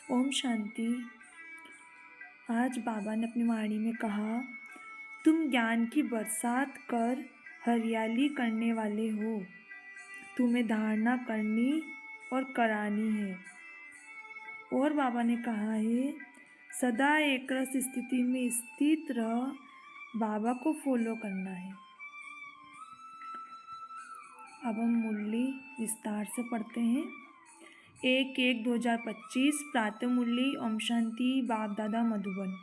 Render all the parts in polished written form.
ओम शांति। आज बाबा ने अपनी वाणी में कहा, तुम ज्ञान की बरसात कर हरियाली करने वाले हो। तुम्हें धारणा करनी और करानी है। और बाबा ने कहा है, सदा एक रस स्थिति में स्थित रह, बाबा को फॉलो करना है। अब हम मुरली विस्तार से पढ़ते हैं। 1-1-2025 प्रातः मुरली। ओम शांति। बाप दादा मधुबन।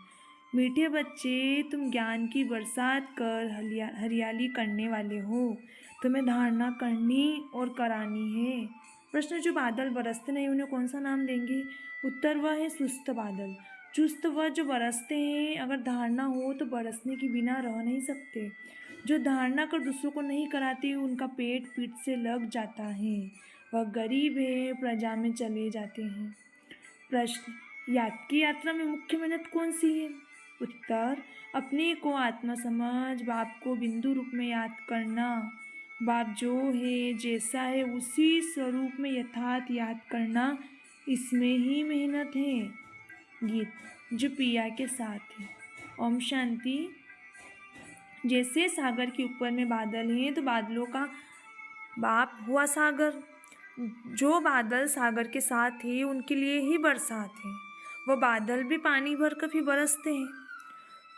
मीठे बच्चे, तुम ज्ञान की बरसात कर हरियाली करने वाले हो। तुम्हें धारणा करनी और करानी है। प्रश्न, जो बादल बरसते नहीं उन्हें कौन सा नाम देंगे? उत्तर, वह है सुस्त बादल। चुस्त वह जो बरसते हैं, अगर धारणा हो तो बरसने के बिना रह नहीं सकते। जो धारणा कर दूसरों को नहीं कराते, उनका पेट पीठ से लग जाता है। वह गरीब है, प्रजा में चले जाते हैं। प्रश्न, याद की यात्रा में मुख्य मेहनत कौन सी है? उत्तर, अपने को आत्मा समझ, बाप को बिंदु रूप में याद करना। बाप जो है, जैसा है, उसी स्वरूप में यथार्थ याद करना, इसमें ही मेहनत है। गीत, जो पिया के साथ है। ओम शांति। जैसे सागर के ऊपर में बादल हैं, तो बादलों का बाप हुआ सागर। जो बादल सागर के साथ है, उनके लिए ही बरसात है। वह बादल भी पानी भर कर फिर बरसते हैं।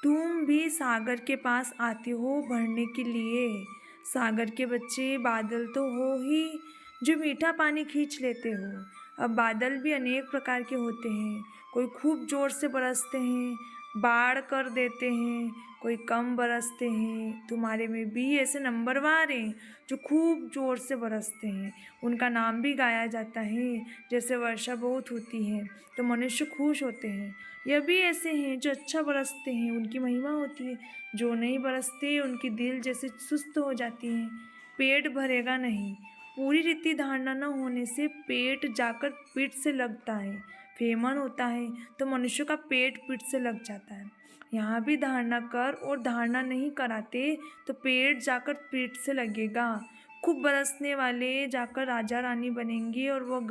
तुम भी सागर के पास आते हो भरने के लिए। सागर के बच्चे बादल तो हो ही, जो मीठा पानी खींच लेते हो। अब बादल भी अनेक प्रकार के होते हैं। कोई खूब जोर से बरसते हैं, बाढ़ कर देते हैं, कोई कम बरसते हैं। तुम्हारे में भी ऐसे नंबरवार हैं जो खूब जोर से बरसते हैं। उनका नाम भी गाया जाता है। जैसे वर्षा बहुत होती है तो मनुष्य खुश होते हैं। यह भी ऐसे हैं जो अच्छा बरसते हैं, उनकी महिमा होती है। जो नहीं बरसते, उनकी दिल जैसे सुस्त हो जाती है। पेट भरेगा नहीं। पूरी रीति धारणा न होने से पेट जाकर पीठ से लगता है। फेमन होता है तो मनुष्य का पेट पीठ से लग जाता है। यहाँ भी धारणा कर और धारणा नहीं कराते तो पेट जाकर पीठ से लगेगा। खूब बरसने वाले जाकर राजा रानी बनेंगे और वह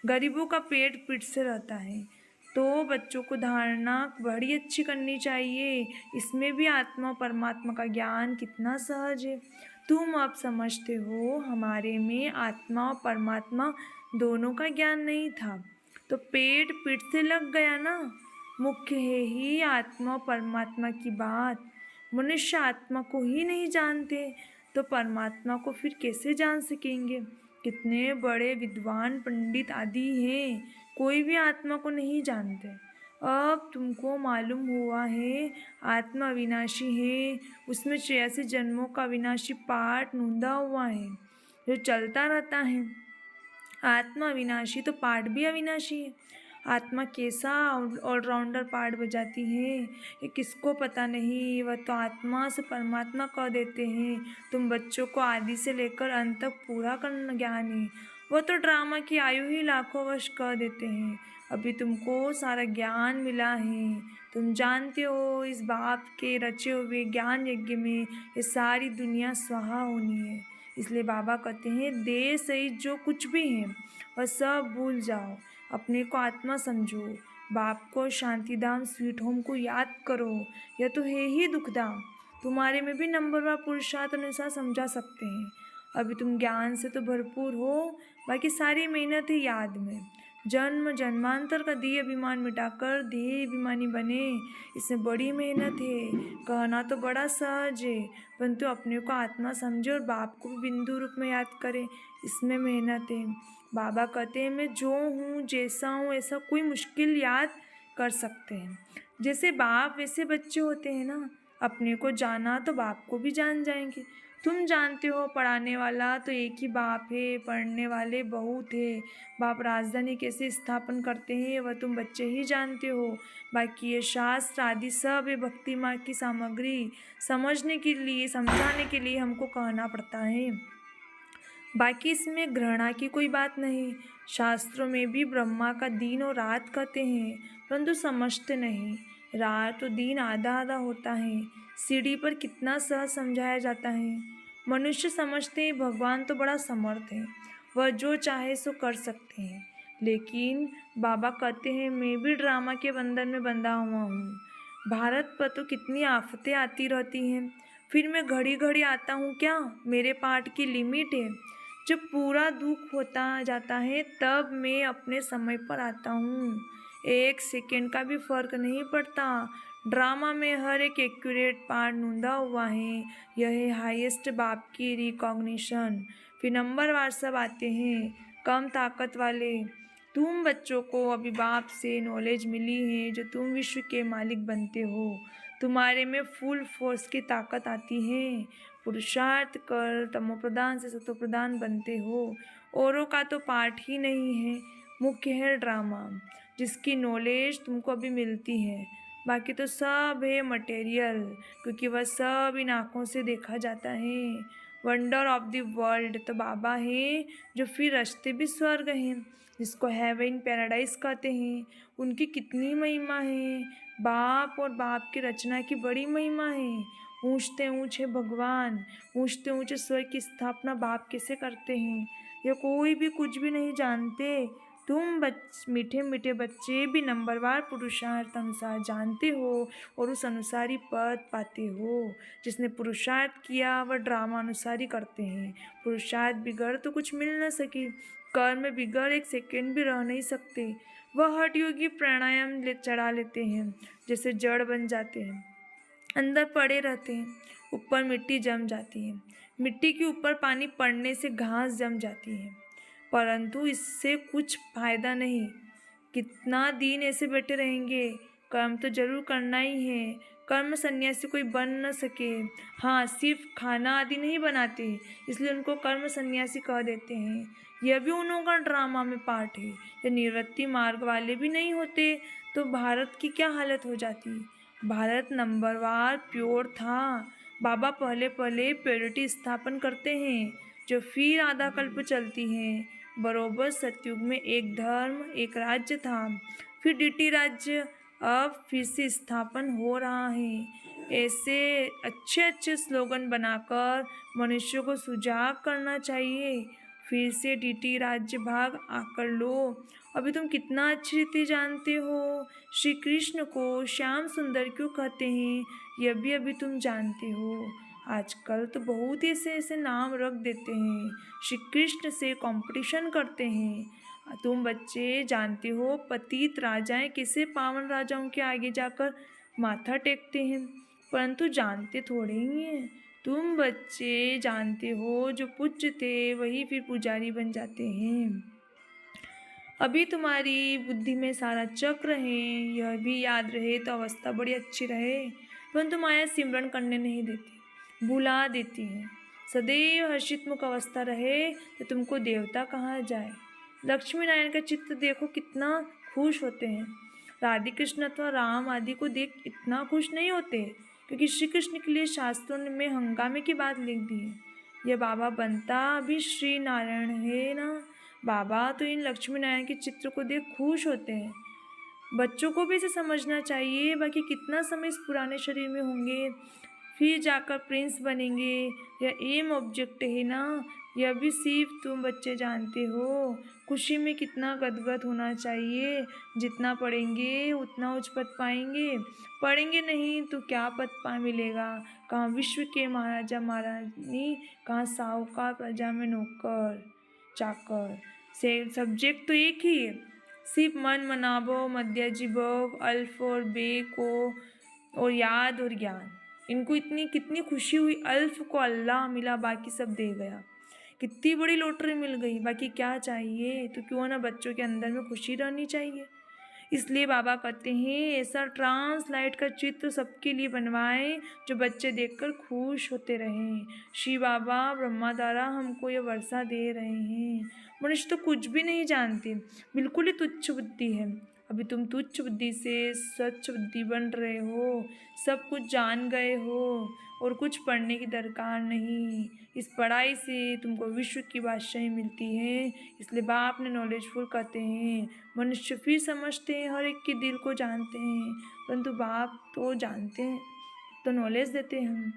गरीबों का पेट पीठ से रहता है। तो बच्चों को धारणा बड़ी अच्छी करनी चाहिए। इसमें भी आत्मा परमात्मा का ज्ञान कितना सहज है। तुम अब समझते हो, हमारे में आत्मा और परमात्मा दोनों का ज्ञान नहीं था तो पेट पीठ से लग गया ना। मुख्य है ही आत्मा और परमात्मा की बात। मनुष्य आत्मा को ही नहीं जानते तो परमात्मा को फिर कैसे जान सकेंगे? कितने बड़े विद्वान पंडित आदि हैं, कोई भी आत्मा को नहीं जानते। अब तुमको मालूम हुआ है आत्मा अविनाशी है। उसमें 86 जन्मों का अविनाशी पाठ नूंदा हुआ है जो चलता रहता है। आत्मा अविनाशी तो पाठ भी अविनाशी है। आत्मा कैसा ऑलराउंडर पाठ बजाती है, ये किसको पता नहीं। वह तो आत्मा से परमात्मा कह देते हैं। तुम बच्चों को आदि से लेकर अंत तक पूरा करना ज्ञान है। वह तो ड्रामा की आयु ही लाखों वर्ष कह देते हैं। अभी तुमको सारा ज्ञान मिला है। तुम जानते हो, इस बाप के रचे हुए ज्ञान यज्ञ में ये सारी दुनिया स्वाहा होनी है। इसलिए बाबा कहते हैं, देह सहित जो कुछ भी है वह सब भूल जाओ। अपने को आत्मा समझो। बाप को, शांतिधाम, स्वीट होम को याद करो। यह तो है ही दुखधाम। तुम्हारे में भी नंबरवार पुरुषार्थ अनुसार समझा सकते हैं। अभी तुम ज्ञान से तो भरपूर हो, बाकी सारी मेहनत है याद में। जन्म जन्मांतर का देह अभिमान मिटाकर देह अभिमानी बने, इसमें बड़ी मेहनत है। कहना तो बड़ा सहज है, परंतु अपने को आत्मा समझे और बाप को भी बिंदु रूप में याद करें, इसमें मेहनत है। बाबा कहते हैं, मैं जो हूँ, जैसा हूँ, ऐसा कोई मुश्किल याद कर सकते हैं। जैसे बाप वैसे बच्चे होते हैं ना। अपने को जाना तो बाप को भी जान जाएंगे। तुम जानते हो, पढ़ाने वाला तो एक ही बाप है, पढ़ने वाले बहुत है। बाप राजधानी कैसे स्थापन करते हैं वह तुम बच्चे ही जानते हो। बाकी ये शास्त्र आदि सब है भक्ति मार्ग की सामग्री। समझने के लिए, समझाने के लिए हमको कहना पड़ता है। बाकी इसमें घृणा की कोई बात नहीं। शास्त्रों में भी ब्रह्मा का दिन और रात कहते हैं, परंतु समझते नहीं। रात और दिन आधा आधा होता है। सीढ़ी पर कितना सहज समझाया जाता है। मनुष्य समझते हैं भगवान तो बड़ा समर्थ है, वह जो चाहे सो कर सकते हैं। लेकिन बाबा कहते हैं मैं भी ड्रामा के बंधन में बंधा हुआ हूँ। भारत पर तो कितनी आफतें आती रहती हैं, फिर मैं घड़ी घड़ी आता हूँ क्या? मेरे पाठ की लिमिट है। जब पूरा दुख होता जाता है तब मैं अपने समय पर आता हूँ। 1 सेकंड का भी फर्क नहीं पड़ता। ड्रामा में हर एक एक्यूरेट पार्ट नूंदा हुआ है। यह है हाईएस्ट बाप की रिकॉग्निशन। फिर नंबरवार सब आते हैं, कम ताकत वाले। तुम बच्चों को अभी बाप से नॉलेज मिली है जो तुम विश्व के मालिक बनते हो। तुम्हारे में फुल फोर्स की ताकत आती है। पुरुषार्थ कर तमोप्रधान से सतोप्रधान बनते हो। औरों का तो पाठ ही नहीं है, मुख्य है ड्रामा जिसकी नॉलेज तुमको अभी मिलती है। बाकी तो सब है मटेरियल, क्योंकि वह सब इन आँखों से देखा जाता है। वंडर ऑफ द वर्ल्ड तो बाबा है, जो फिर रचते भी स्वर्ग हैं, जिसको हेवन पैराडाइज कहते हैं। उनकी कितनी महिमा है। बाप और बाप की रचना की बड़ी महिमा है। ऊंचते ऊंचे भगवान, ऊंचते ऊंचे स्वर्ग की स्थापना बाप कैसे करते हैं, यह कोई भी कुछ भी नहीं जानते। तुम मीठे मीठे बच्चे भी नंबरवार पुरुषार्थ अनुसार जानते हो और उस अनुसार ही पद पाते हो। जिसने पुरुषार्थ किया वह ड्रामा अनुसार ही करते हैं। पुरुषार्थ बिगड़ तो कुछ मिल न सके, कर्म में बिगड़ 1 सेकंड भी रह नहीं सकते। वह हठ योगी प्राणायाम चढ़ा लेते हैं, जैसे जड़ बन जाते हैं, अंदर पड़े रहते हैं, ऊपर मिट्टी जम जाती है। मिट्टी के ऊपर पानी पड़ने से घास जम जाती है, परंतु इससे कुछ फायदा नहीं। कितना दिन ऐसे बैठे रहेंगे? कर्म तो जरूर करना ही है। कर्म सन्यासी कोई बन न सके। हाँ, सिर्फ खाना आदि नहीं बनाते, इसलिए उनको कर्म सन्यासी कह देते हैं। यह भी उन्हों का ड्रामा में पार्ट है। ये निवृत्ति मार्ग वाले भी नहीं होते तो भारत की क्या हालत हो जाती। भारत नंबरवार प्योर था। बाबा पहले पहले प्योरिटी स्थापन करते हैं, जो फिर आधा कल्प चलती है। बरोबर सतयुग में एक धर्म एक राज्य था, फिर डीटी राज्य अब फिर से स्थापन हो रहा है। ऐसे अच्छे अच्छे स्लोगन बनाकर मनुष्यों को सुजाग करना चाहिए। फिर से डीटी राज्य भाग आकर लो। अभी तुम कितना अच्छी रीति जानते हो। श्री कृष्ण को श्याम सुंदर क्यों कहते हैं, यह भी अभी तुम जानते हो। आजकल तो बहुत ऐसे ऐसे नाम रख देते हैं, श्री कृष्ण से कंपटीशन करते हैं। तुम बच्चे जानते हो पतित राजाएं कैसे पावन राजाओं के आगे जाकर माथा टेकते हैं, परंतु जानते थोड़े ही हैं। तुम बच्चे जानते हो जो पूज्य थे वही फिर पुजारी बन जाते हैं। अभी तुम्हारी बुद्धि में सारा चक्र है, यह भी याद रहे तो अवस्था बड़ी अच्छी रहे, परंतु माया सिमरन करने नहीं देती, भुला देती है। सदैव हर्षितमुख अवस्था रहे तो तुमको देवता कहा जाए। लक्ष्मी नारायण का चित्र देखो कितना खुश होते हैं। राधे कृष्ण अथवा राम आदि को देख इतना खुश नहीं होते, क्योंकि श्री कृष्ण के लिए शास्त्रों में हंगामे की बात लिख दी है। यह बाबा बनता भी श्री नारायण है ना। बाबा तो इन लक्ष्मी नारायण के चित्र को देख खुश होते हैं। बच्चों को भी इसे समझना चाहिए। बाकी कितना समय इस पुराने शरीर में होंगे, फिर जाकर प्रिंस बनेंगे, यह एम ऑब्जेक्ट है ना। यह भी सिर्फ तुम बच्चे जानते हो। खुशी में कितना गदगद होना चाहिए। जितना पढ़ेंगे उतना उच्च पद पाएंगे, पढ़ेंगे नहीं तो क्या पद मिलेगा। कहाँ विश्व के महाराजा महारानी, कहाँ साहूकार प्रजा में नौकर चाकर। से सब्जेक्ट तो एक ही है, सिर्फ मन मनाभव मध्याजीभव अल्फ और बे को और याद और ज्ञान। इनको इतनी कितनी खुशी हुई, अल्फ को अल्लाह मिला, बाकी सब दे गया। कितनी बड़ी लॉटरी मिल गई, बाकी क्या चाहिए। तो क्यों ना बच्चों के अंदर में खुशी रहनी चाहिए। इसलिए बाबा कहते हैं ऐसा ट्रांसलाइट का चित्र सबके लिए बनवाएं जो बच्चे देखकर खुश होते रहें। श्री बाबा ब्रह्मा द्वारा हमको ये वर्षा दे रहे हैं। मनुष्य तो कुछ भी नहीं जानते, बिल्कुल ही तुच्छ बुद्धि है। अभी तुम तुच्छ बुद्धि से स्वच्छ बुद्धि बन रहे हो, सब कुछ जान गए हो और कुछ पढ़ने की दरकार नहीं। इस पढ़ाई से तुमको विश्व की बादशाही मिलती है। इसलिए बाप ने नॉलेजफुल कहते हैं। मनुष्य फिर समझते हैं, हर एक के दिल को जानते हैं, परंतु बाप तो जानते हैं, तो नॉलेज देते हैं हम।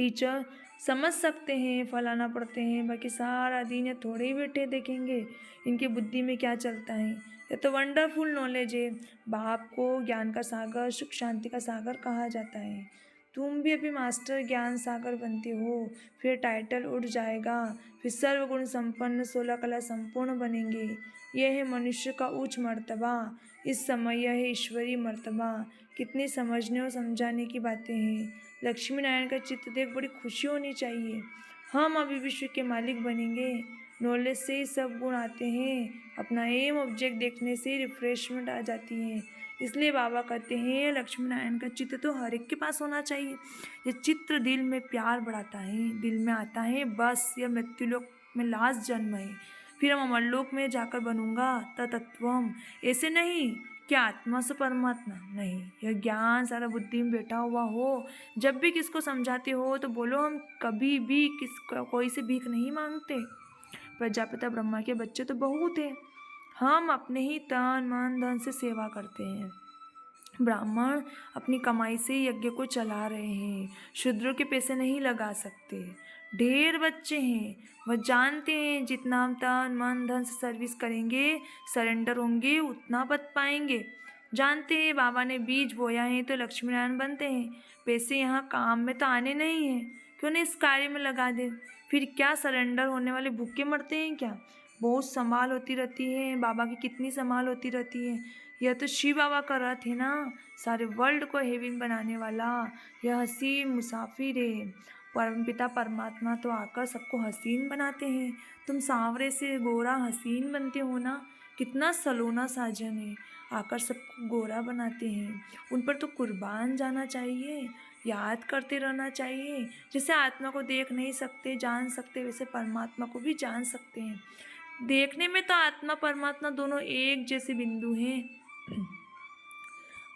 टीचर समझ सकते हैं, फलाना पढ़ते हैं, बाकी सारा दिन ये थोड़े ही बैठे देखेंगे इनकी बुद्धि में क्या चलता है। ये तो वंडरफुल नॉलेज है। बाप को ज्ञान का सागर, सुख शांति का सागर कहा जाता है। तुम भी अभी मास्टर ज्ञान सागर बनते हो, फिर टाइटल उड़ जाएगा, फिर सर्वगुण संपन्न 16 कला संपूर्ण बनेंगे। यह है मनुष्य का उच्च मर्तबा, इस समय यह है ईश्वरीय मर्तबा। कितनी समझने और समझाने की बातें हैं। लक्ष्मी नारायण का चित्र देख बड़ी खुशी होनी चाहिए। हम अभी विश्व के मालिक बनेंगे। नॉलेज से ही सब गुण आते हैं। अपना एम ऑब्जेक्ट देखने से ही रिफ्रेशमेंट आ जाती है। इसलिए बाबा कहते हैं लक्ष्मी नारायण का चित्र तो हर एक के पास होना चाहिए। ये चित्र दिल में प्यार बढ़ाता है, दिल में आता है बस यह मृत्युलोक में लास्ट जन्म है, फिर हम अमरलोक में जाकर बनूंगा तत्वम। ऐसे नहीं कि आत्मा से परमात्मा नहीं, यह ज्ञान सारा बुद्धि में बैठा हुआ हो। जब भी किसको समझाते हो तो बोलो हम कभी भी कोई से भीख नहीं मांगते। प्रजापिता ब्रह्मा के बच्चे तो बहुत हैं, हम अपने ही तन मन धन से सेवा करते हैं। ब्राह्मण अपनी कमाई से यज्ञ को चला रहे हैं, शूद्रों के पैसे नहीं लगा सकते। ढेर बच्चे हैं, वह जानते हैं जितना हम तन मन धन से सर्विस करेंगे, सरेंडर होंगे, उतना बच पाएंगे। जानते हैं बाबा ने बीज बोया है तो लक्ष्मी नारायण बनते हैं। पैसे यहाँ काम में तो आने नहीं हैं, क्यों नहीं इस कार्य में लगा दे। फिर क्या सरेंडर होने वाले भूखे मरते हैं क्या। बहुत संभाल होती रहती है, बाबा की कितनी संभाल होती रहती है। यह तो शिव बाबा का रथ है ना, सारे वर्ल्ड को हेवन बनाने वाला। यह हसीन मुसाफिर है। परमपिता परमात्मा तो आकर सबको हसीन बनाते हैं। तुम सांवरे से गोरा हसीन बनते हो ना, कितना सलोना साजन है, आकर सबको गोरा बनाते हैं। उन पर तो कुर्बान जाना चाहिए, याद करते रहना चाहिए। जैसे आत्मा को देख नहीं सकते जान सकते, वैसे परमात्मा को भी जान सकते हैं। देखने में तो आत्मा परमात्मा दोनों एक जैसे बिंदु हैं,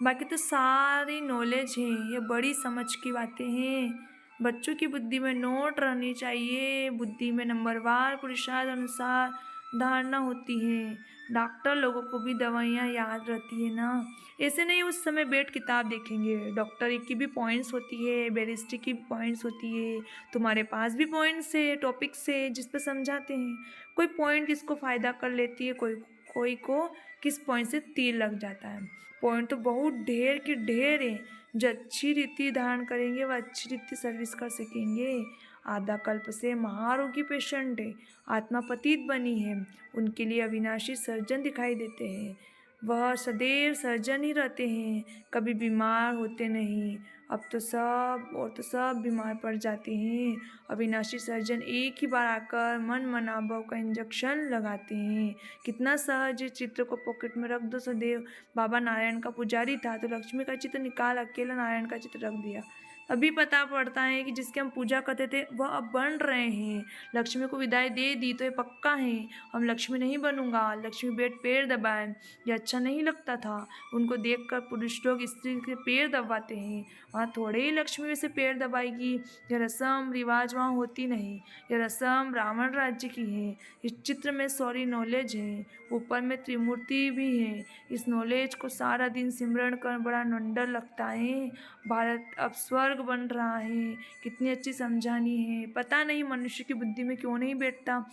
बाकी तो सारी नॉलेज है। ये बड़ी समझ की बातें हैं। बच्चों की बुद्धि में नोट रहनी चाहिए। बुद्धि में नंबरवार पुरुषार्थ अनुसार धारणा होती है। डॉक्टर लोगों को भी दवाइयाँ याद रहती है ना, ऐसे नहीं उस समय बैठ किताब देखेंगे। डॉक्टर की भी पॉइंट्स होती है, बैरिस्टर की भी पॉइंट्स होती है, तुम्हारे पास भी पॉइंट्स है, टॉपिक्स है जिस पर समझाते हैं। कोई पॉइंट किसको फ़ायदा कर लेती है, कोई को किस पॉइंट से तीर लग जाता है। पॉइंट तो बहुत ढेर की ढेर है। जो अच्छी रीति धारण करेंगे वह अच्छी रीति सर्विस कर सकेंगे। आधा कल्प से महारोगी पेशेंट है, आत्मा पतित बनी है, उनके लिए अविनाशी सर्जन दिखाई देते हैं। वह सदैव सर्जन ही रहते हैं, कभी बीमार होते नहीं। अब तो सब बीमार पड़ जाते हैं। अविनाशी सर्जन एक ही बार आकर मन मनाभव का इंजेक्शन लगाते हैं। कितना सहज चित्र को पॉकेट में रख दो सदैव। बाबा नारायण का पुजारी था तो लक्ष्मी का चित्र निकाल अकेला नारायण का चित्र रख दिया। अभी पता पड़ता है कि जिसके हम पूजा करते थे वह अब बन रहे हैं। लक्ष्मी को विदाई दे दी तो ये पक्का है हम लक्ष्मी नहीं बनूंगा। लक्ष्मी बेड पैर दबाए, ये अच्छा नहीं लगता था। उनको देखकर पुरुष लोग स्त्री के पैर दबाते हैं, वहाँ थोड़े ही लक्ष्मी वैसे पैर दबाएगी। यह रस्म रिवाज वहाँ होती नहीं, यह रस्म रावण राज्य की है। इस चित्र में सॉरी नॉलेज है, ऊपर में त्रिमूर्ति भी है। इस नॉलेज को सारा दिन सिमरण कर बड़ा नंडर लगता है। भारत अब स्वर्ग बन रहा है, कितनी अच्छी समझानी है। पता नहीं मनुष्य की बुद्धि में क्यों नहीं बैठता।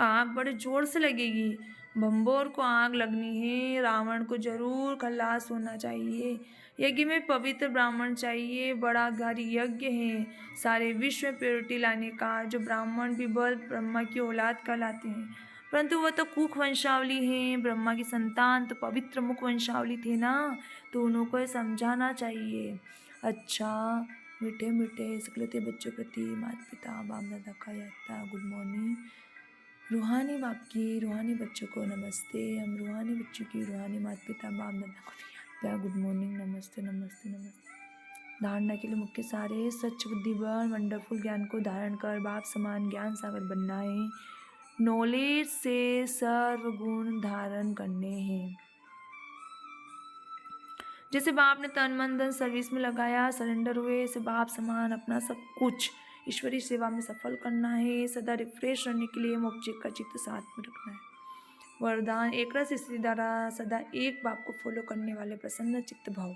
आग बड़े जोर से लगेगी। भंबोर को आग लगनी है, रावण को जरूर खल्लास होना चाहिए। यज्ञ में पवित्र ब्राह्मण चाहिए, बड़ा भारी यज्ञ है सारे विश्व में प्योरिटी लाने का। जो ब्राह्मण भी बल ब्रह्मा की औलाद कहलाते हैं, परंतु वह तो कुख वंशावली है। ब्रह्मा की संतान तो पवित्र मुख वंशावली थे ना, तो उनको समझाना चाहिए। अच्छा मीठे मीठे सकलते बच्चों प्रति माता पिता बाप दादा का यात्रा गुड मॉर्निंग। रूहानी बाप की रूहानी बच्चों को नमस्ते। हम रूहानी बच्चों की रूहानी माता पिता बाप दादा को यात्रा गुड मॉर्निंग, नमस्ते नमस्ते नमस्ते। धारणा के लिए मुख्य सारे सच बुद्धि बल वंडरफुल ज्ञान को धारण कर बाप समान ज्ञान सागर बनना है। नॉलेज से सर्व गुण धारण करने हैं। जैसे बाप ने तन मन धन सर्विस में लगाया, सरेंडर हुए, से बाप समान अपना सब कुछ ईश्वरीय सेवा में सफल करना है। सदा रिफ्रेश रहने के लिए ऑब्जेक्ट का चित्त साथ में रखना है। वरदान एक रस स्थिति द्वारा सदा एक बाप को फॉलो करने वाले प्रसन्न चित्त भाव।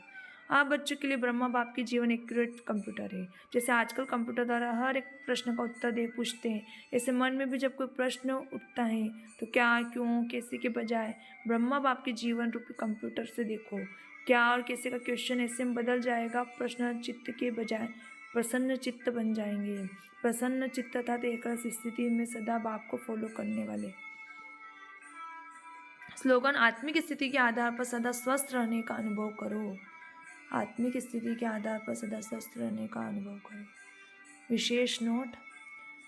आप बच्चों के लिए ब्रह्मा बाप की जीवन एक्यूरेट कंप्यूटर है। जैसे आजकल कंप्यूटर द्वारा हर एक प्रश्न का उत्तर दे पूछते हैं, ऐसे मन में भी जब कोई प्रश्न उठता है तो क्या, क्यों, कैसे के बजाय ब्रह्मा बाप के जीवन रूपी कंप्यूटर से देखो। क्या और कैसे का क्वेश्चन ऐसे में बदल जाएगा, प्रश्न चित्त के बजाय प्रसन्न चित्त बन जाएंगे। प्रसन्न चित्त अर्थात एक रस स्थिति में सदा बाप को फॉलो करने वाले। स्लोगन, आत्मिक स्थिति के आधार पर सदा स्वस्थ रहने का अनुभव करो। आत्मिक स्थिति के आधार पर सदा स्वस्थ रहने का अनुभव करो। विशेष नोट,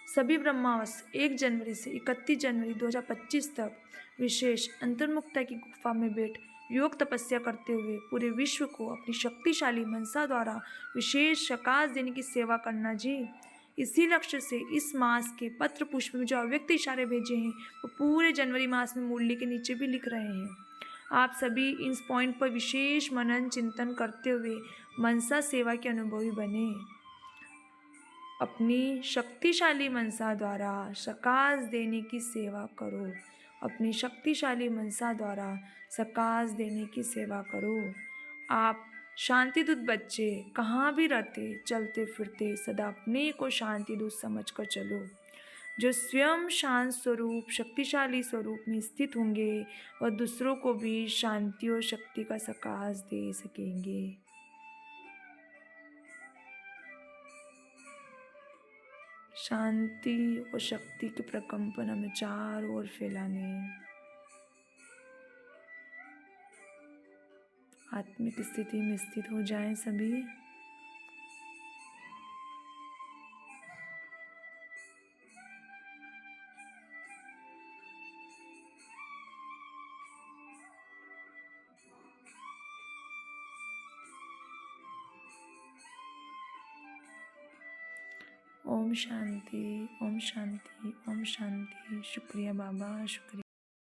सभी ब्रह्मावस 1 जनवरी से 31 जनवरी 2025 तक विशेष अंतर्मुखता की गुफा में बैठ योग तपस्या करते हुए पूरे विश्व को अपनी शक्तिशाली मनसा द्वारा विशेष प्रकाश देने की सेवा करना जी। इसी लक्ष्य से इस मास के पत्र पुष्प में जो अव्यक्त इशारे भेजे हैं वो पूरे जनवरी मास में मुरली के नीचे भी लिख रहे हैं। आप सभी इस पॉइंट पर विशेष मनन चिंतन करते हुए मनसा सेवा के अनुभवी बने। अपनी शक्तिशाली मनसा द्वारा प्रकाश देने की सेवा करो। अपनी शक्तिशाली मनसा द्वारा प्रकाश देने की सेवा करो। आप शांतिदूत बच्चे कहाँ भी रहते, चलते फिरते सदा अपने को शांतिदूत समझकर चलो। जो स्वयं शांत स्वरूप शक्तिशाली स्वरूप में स्थित होंगे वह दूसरों को भी शांति और शक्ति का प्रकाश दे सकेंगे। शांति और शक्ति के प्रकंपन हमें चारों ओर फैलाने हैं। आत्मिक स्थिति में स्थित हो जाएं सभी। ओम शांति, ओम शांति, ओम शांति। शुक्रिया बाबा, शुक्रिया।